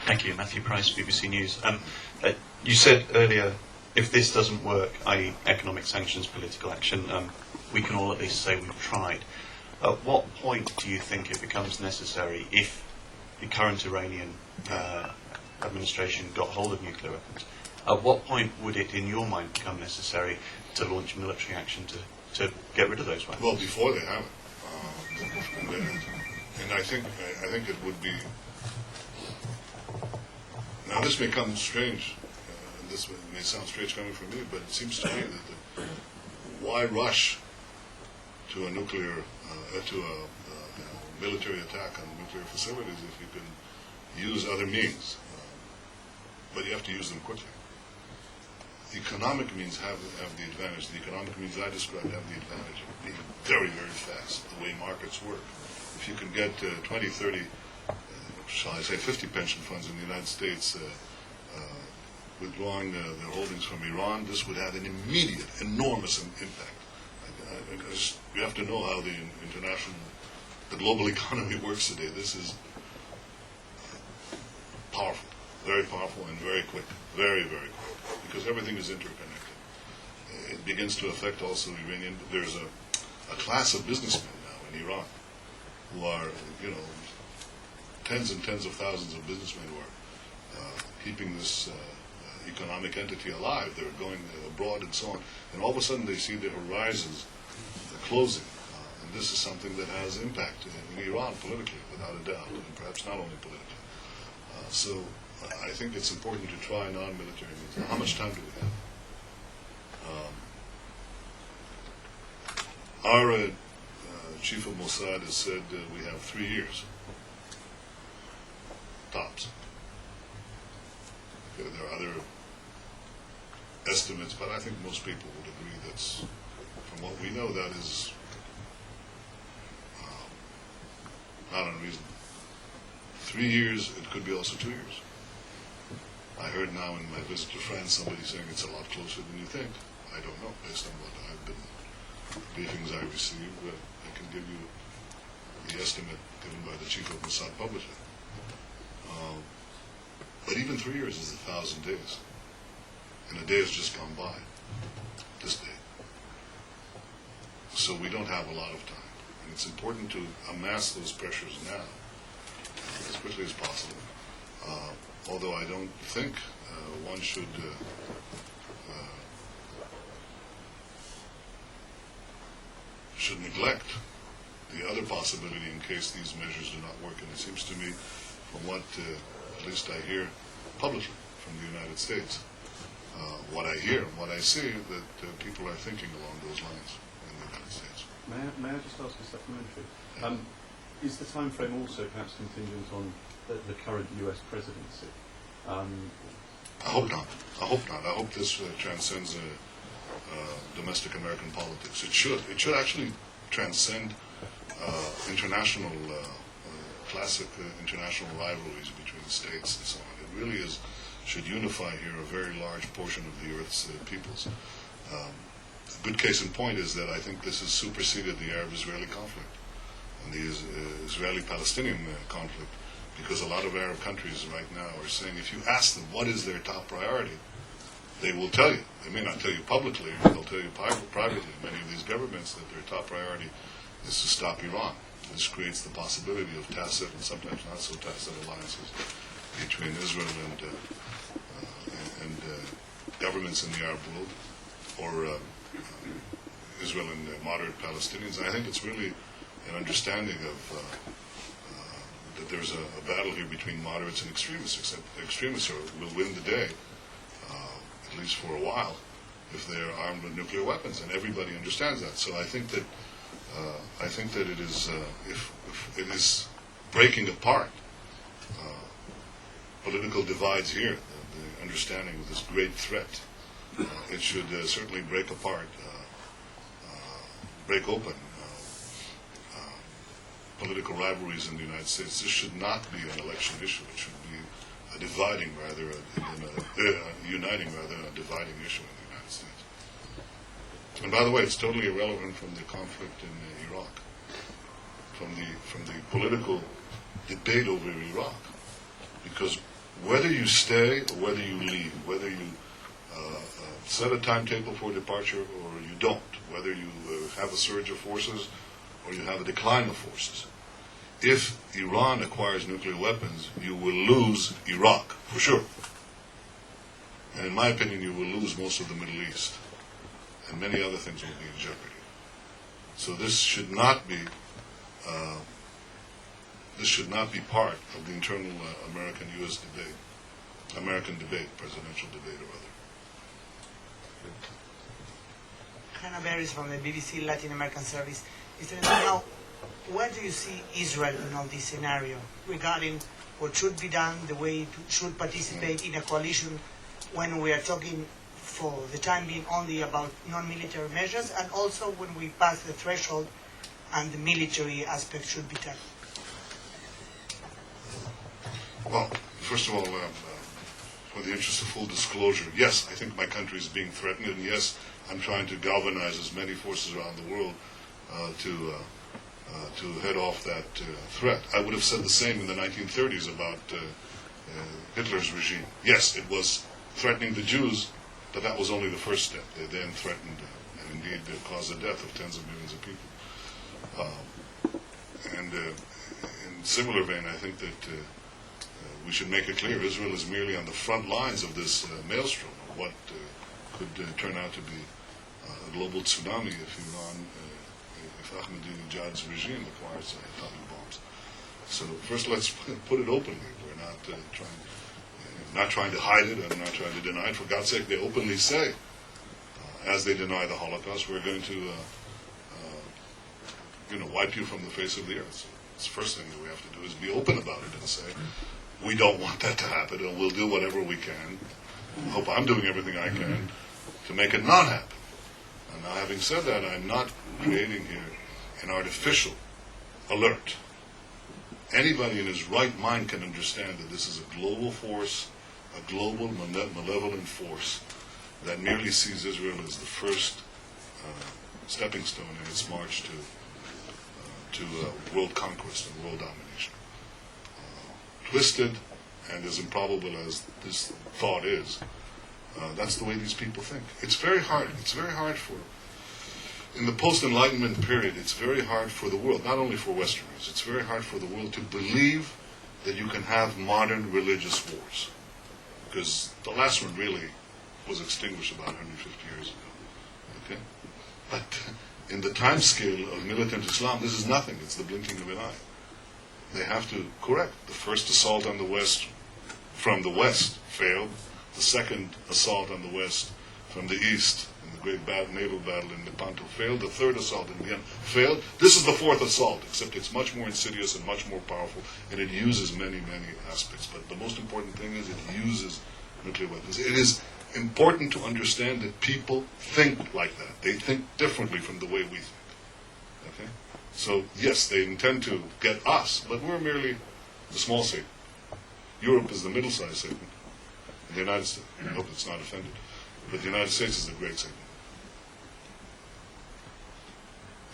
Thank you. Matthew Price, BBC News. You said earlier, if this doesn't work, i.e. economic sanctions, political action, we can all at least say we've tried. At what point do you think it becomes necessary, if the current Iranian administration got hold of nuclear weapons, at what point would it, in your mind, become necessary to launch military action to get rid of those weapons? Well, before they have it. And I think it would be... Now, this may come strange. This may sound strange coming from me, but it seems to me that why rush to a nuclear, to a military attack on nuclear facilities if you can use other means? But you have to use them quickly. Economic means have the advantage. The economic means I described have the advantage of being very, very fast, the way markets work. If you can get 20, 30, shall I say 50 pension funds in the United States withdrawing their holdings from Iran, this would have an immediate, enormous impact. You have to know how the global economy works today. This is powerful, very powerful and very quick, very, very quick, because everything is interconnected. It begins to affect also Iranian. There's a class of businessmen now in Iran who are, tens and tens of thousands of businessmen who are keeping this economic entity alive. They're going abroad and so on, and all of a sudden they see their horizons closing. And this is something that has impact in Iran politically, without a doubt, and perhaps not only politically. So I think it's important to try non-military means. Now, how much time do we have? Our chief of Mossad has said we have 3 years, tops. Okay, there are other estimates, but I think most people would agree that's, from what we know, that is not unreasonable. 3 years, it could be also 2 years. I heard now in my visit to France somebody saying it's a lot closer than you think. I don't know, based on what I've been, briefings I received, but I can give you the estimate given by the chief of Mossad publicly. But even 3 years is 1,000 days. And a day has just gone by, this day. So we don't have a lot of time. And it's important to amass those pressures now, as quickly as possible. Although I don't think one should neglect the other possibility in case these measures do not work. And it seems to me, from what at least I hear publicly from the United States, what I hear and what I see, that people are thinking along those lines in the United States. May I just ask a supplementary? Is the time frame also perhaps contingent on the current US presidency? I hope not. I hope not. I hope this transcends domestic American politics. It should. It should actually transcend international, classic international rivalries between states and so on. It really should unify here a very large portion of the Earth's peoples. A good case in point is that I think this has superseded the Arab-Israeli conflict and the Israeli-Palestinian conflict, because a lot of Arab countries right now are saying, if you ask them what is their top priority, they will tell you. They may not tell you publicly, they'll tell you privately, many of these governments, that their top priority is to stop Iran. This creates the possibility of tacit and sometimes not so tacit alliances between Israel and governments in the Arab world, or Israel and moderate Palestinians. And I think it's really an understanding of that there's a battle here between moderates and extremists, except extremists will win the day, at least for a while, if they're armed with nuclear weapons, and everybody understands that. So I think that it is if it is breaking apart political divides here, the understanding of this great threat, it should certainly break apart, break open political rivalries in the United States. This should not be an election issue. It should be a dividing rather, uniting rather than a dividing issue in the United States. And by the way, it's totally irrelevant from the conflict in Iraq, from the political debate over Iraq, because whether you stay or whether you leave, whether you set a timetable for departure or you don't, whether you have a surge of forces or you have a decline of forces, if Iran acquires nuclear weapons, you will lose Iraq, for sure. And in my opinion, you will lose most of the Middle East. And many other things will be in jeopardy. So this should not be part of the internal American-U.S. debate, presidential debate or other. Hannah Berries from the BBC Latin American Service. Mr. Netanyahu, where do you see Israel in all this scenario regarding what should be done, the way it should participate in a coalition when we are talking for the time being only about non-military measures, and also when we pass the threshold and the military aspect should be tackled? Well, first of all, for the interest of full disclosure, yes, I think my country is being threatened, and yes, I'm trying to galvanize as many forces around the world to head off that threat. I would have said the same in the 1930s about Hitler's regime. Yes, it was threatening the Jews, but that was only the first step. They then threatened and indeed caused the death of tens of millions of people. And in similar vein, I think that we should make it clear Israel is merely on the front lines of this maelstrom of what could turn out to be a global tsunami if Ahmadinejad's regime acquires atomic bombs. So first, let's put it openly. We're not trying to hide it and not trying to deny it. For God's sake, they openly say, as they deny the Holocaust, we're going to wipe you from the face of the earth. So it's the first thing that we have to do is be open about it and say, we don't want that to happen, and we'll do whatever we can. I hope I'm doing everything I can to make it not happen. And now, having said that, I'm not creating here an artificial alert. Anybody in his right mind can understand that this is a global force, a global malevolent force that merely sees Israel as the first stepping stone in its march to world conquest and world domination. Twisted and as improbable as this thought is, that's the way these people think. It's very hard. It's very hard in the post-Enlightenment period, it's very hard for the world, not only for Westerners, it's very hard for the world to believe that you can have modern religious wars. Because the last one really was extinguished about 150 years ago. Okay? But in the time scale of militant Islam, this is nothing. It's the blinking of an eye. They have to correct. The first assault on the West from the West failed. The second assault on the West from the East in the great naval battle in Lepanto failed. The third assault in Vienna failed. This is the fourth assault, except it's much more insidious and much more powerful, and it uses many, many aspects. But the most important thing is it uses nuclear weapons. It is important to understand that people think like that. They think differently from the way we think. Okay? So, yes, they intend to get us, but we're merely the small Satan. Europe is the middle-sized Satan. And the United States, I hope it's not offended, but the United States is the great Satan.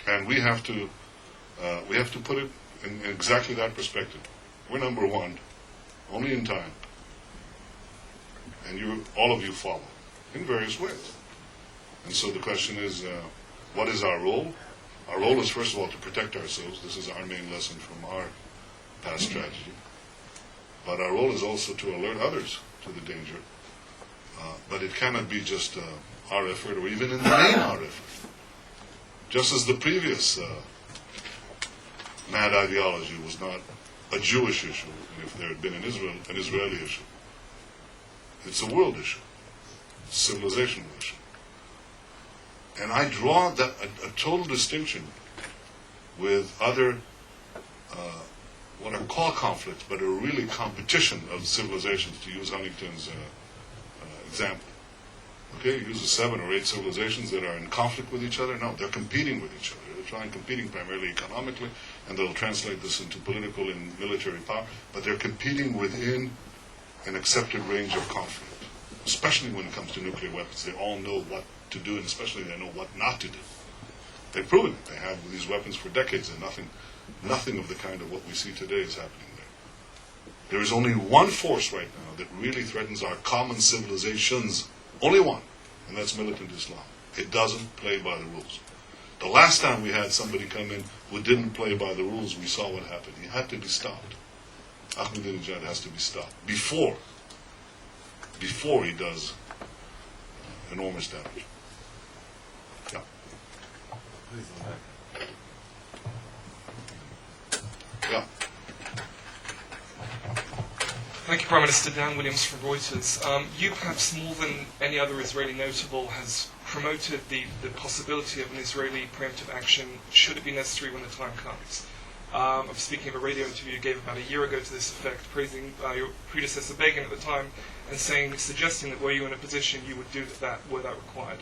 And we have to put it in exactly that perspective. We're number one, only in time. And all of you follow in various ways. And so the question is, what is our role? Our role is, first of all, to protect ourselves. This is our main lesson from our past tragedy. But our role is also to alert others to the danger. But it cannot be just our effort, or even in the name our effort. Just as the previous mad ideology was not a Jewish issue, and if there had been an Israeli issue. It's a world issue. It's a civilizational issue. And I draw a total distinction with other, what are called conflicts, but are really competition of civilizations, to use Huntington's example. Okay, he uses 7 or 8 civilizations that are in conflict with each other. No, they're competing with each other. They're competing primarily economically, and they'll translate this into political and military power, but they're competing within an accepted range of conflict, especially when it comes to nuclear weapons. They all know what to do, and especially they know what not to do. They've proven it. They have these weapons for decades, and nothing of the kind of what we see today is happening there. There is only one force right now that really threatens our common civilizations. Only one, and that's militant Islam. It doesn't play by the rules. The last time we had somebody come in who didn't play by the rules, we saw what happened. He had to be stopped. Ahmadinejad has to be stopped before he does enormous damage. Yeah. Yeah. Thank you, Prime Minister. Dan Williams from Reuters. You, perhaps more than any other Israeli notable, has promoted the possibility of an Israeli preemptive action should it be necessary when the time comes. I'm speaking of a radio interview you gave about a year ago to this effect, praising your predecessor Begin at the time and suggesting that were you in a position you would do that were that required.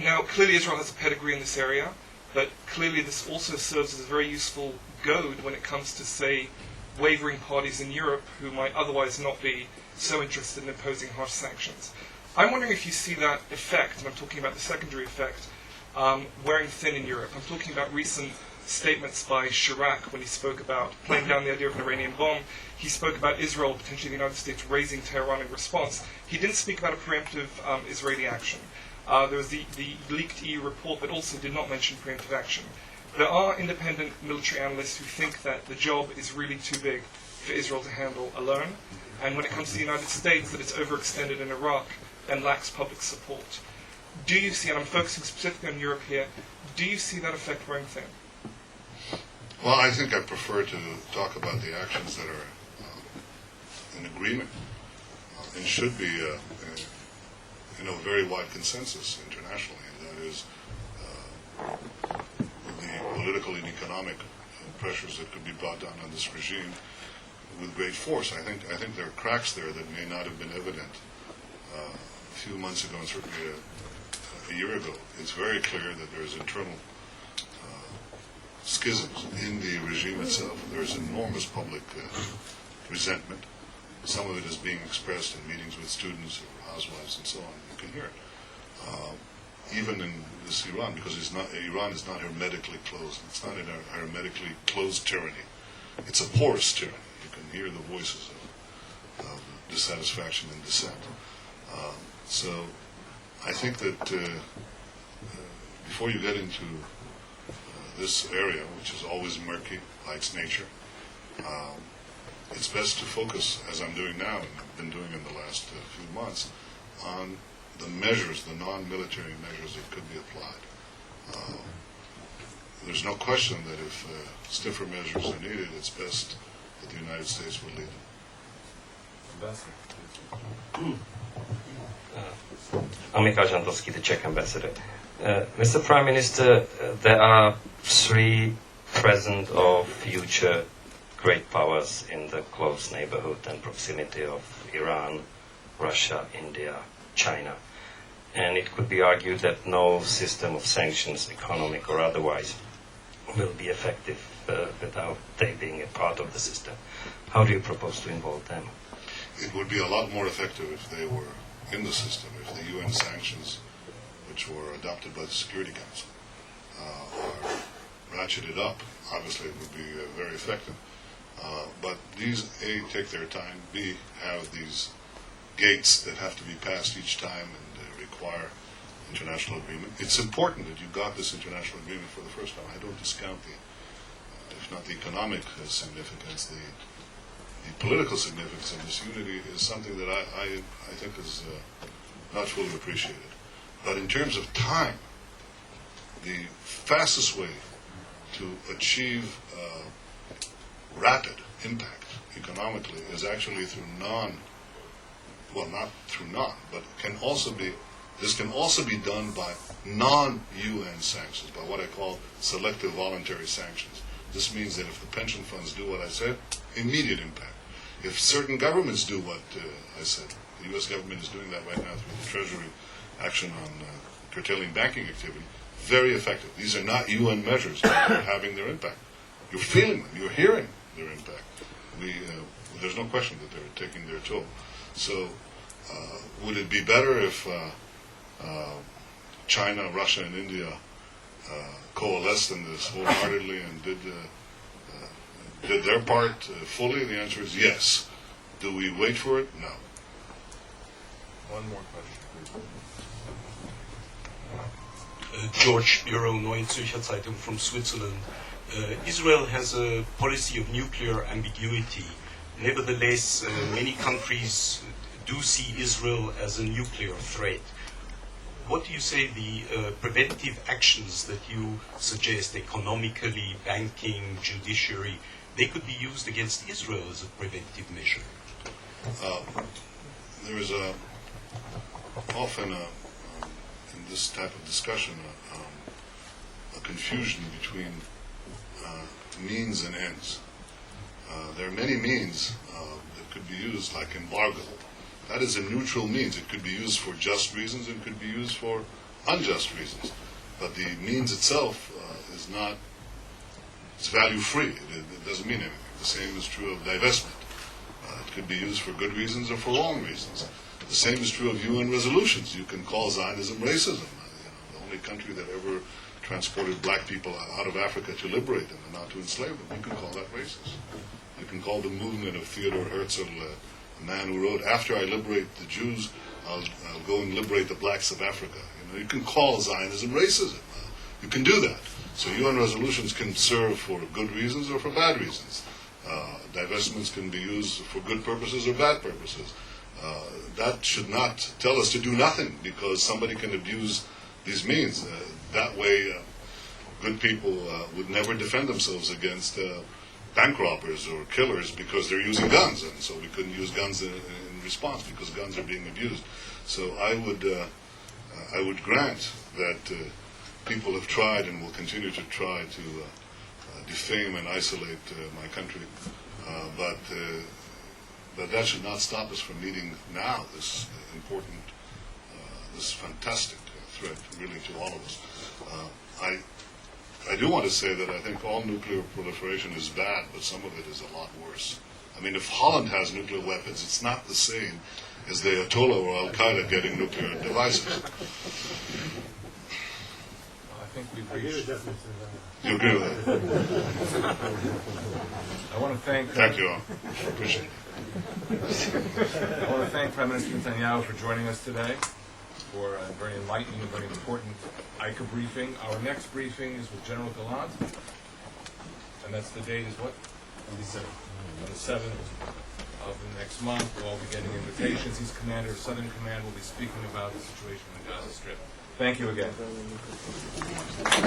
Now, clearly Israel has a pedigree in this area, but clearly this also serves as a very useful goad when it comes to, say, wavering parties in Europe who might otherwise not be so interested in imposing harsh sanctions. I'm wondering if you see that effect, and I'm talking about the secondary effect, wearing thin in Europe. I'm talking about recent statements by Chirac when he spoke about playing down the idea of an Iranian bomb. He spoke about Israel, potentially the United States, raising Tehran in response. He didn't speak about a preemptive Israeli action. There was the leaked EU report that also did not mention preemptive action. There are independent military analysts who think that the job is really too big for Israel to handle alone, and when it comes to the United States, that it's overextended in Iraq and lacks public support. Do you see, and I'm focusing specifically on Europe here, do you see that effect wearing thin? Well, I think I prefer to talk about the actions that are in agreement and should be very wide consensus internationally, and that is the political and economic pressures that could be brought down on this regime with great force. I think there are cracks there that may not have been evident a few months ago and certainly a year ago. It's very clear that there's internal schisms in the regime itself. There's enormous public resentment. Some of it is being expressed in meetings with students or housewives and so on. You can hear it. Even in this Iran, because Iran is not hermetically closed. It's not a hermetically closed tyranny. It's a porous tyranny. You can hear the voices of dissatisfaction and dissent. So I think that before you get into this area, which is always murky by its nature, it's best to focus, as I'm doing now, and I've been doing in the last few months, on the measures, the non-military measures that could be applied. There's no question that if stiffer measures are needed, it's best that the United States would lead them. Amikal Jandowski, the Czech ambassador. Mr. Prime Minister, there are three present or future great powers in the close neighborhood and proximity of Iran, Russia, India, China. And it could be argued that no system of sanctions, economic or otherwise, will be effective without they being a part of the system. How do you propose to involve them? It would be a lot more effective if they were in the system, if the UN sanctions, which were adopted by the Security Council, are ratcheted up. Obviously, it would be very effective. But these, A, take their time, B, have these gates that have to be passed each time and require international agreement. It's important that you got this international agreement for the first time. I don't discount if not the economic significance, the political significance of this unity is something that I think is not fully appreciated. But in terms of time, the fastest way to achieve rapid impact economically is actually through this can also be done by non-UN sanctions, by what I call selective voluntary sanctions. This means that if the pension funds do what I said, immediate impact. If certain governments do what I said, the U.S. government is doing that right now through the Treasury action on curtailing banking activity, very effective. These are not UN measures, but they're having their impact. You're feeling them, you're hearing their impact. There's no question that they're taking their toll. So would it be better if China, Russia, and India coalesced in this wholeheartedly and did did their part fully? The answer is yes. Do we wait for it? No. One more question, please. George Bureau, Neue Zürcher Zeitung from Switzerland. Israel has a policy of nuclear ambiguity. Nevertheless, many countries do see Israel as a nuclear threat. What do you say the preventive actions that you suggest, economically, banking, judiciary, they could be used against Israel as a preventive measure? There is often in this type of discussion a confusion between means and ends. There are many means that could be used, like embargo. That is a neutral means. It could be used for just reasons and could be used for unjust reasons. But the means itself is not, it's value-free. It doesn't mean anything. The same is true of divestment. It could be used for good reasons or for wrong reasons. The same is true of UN resolutions. You can call Zionism racism. The only country that ever transported black people out of Africa to liberate them and not to enslave them, you can call that racist. You can call the movement of Theodor Herzl, a man who wrote, "After I liberate the Jews, I'll go and liberate the blacks of Africa." You can call Zionism racism. You can do that. So UN resolutions can serve for good reasons or for bad reasons. Divestments can be used for good purposes or bad purposes. That should not tell us to do nothing because somebody can abuse these means. That way, good people would never defend themselves against bank robbers or killers because they're using guns, and so we couldn't use guns in response because guns are being abused. So I would grant that people have tried and will continue to try to defame and isolate my country, but that should not stop us from meeting now this important, this fantastic threat really to all of us. I do want to say that I think all nuclear proliferation is bad, but some of it is a lot worse. I mean, if Holland has nuclear weapons, it's not the same as the Ayatollah or Al-Qaeda getting nuclear devices. I think we've reached. You agree with that? I want to thank. Thank you all. Appreciate it. I want to thank Prime Minister Netanyahu for joining us today for a very enlightening and very important ICA briefing. Our next briefing is with General Gallant, and that's the date is what? On the 7th of the next month. We'll all be getting invitations. He's commander of Southern Command. Will be speaking about the situation in the Gaza Strip. Thank you again.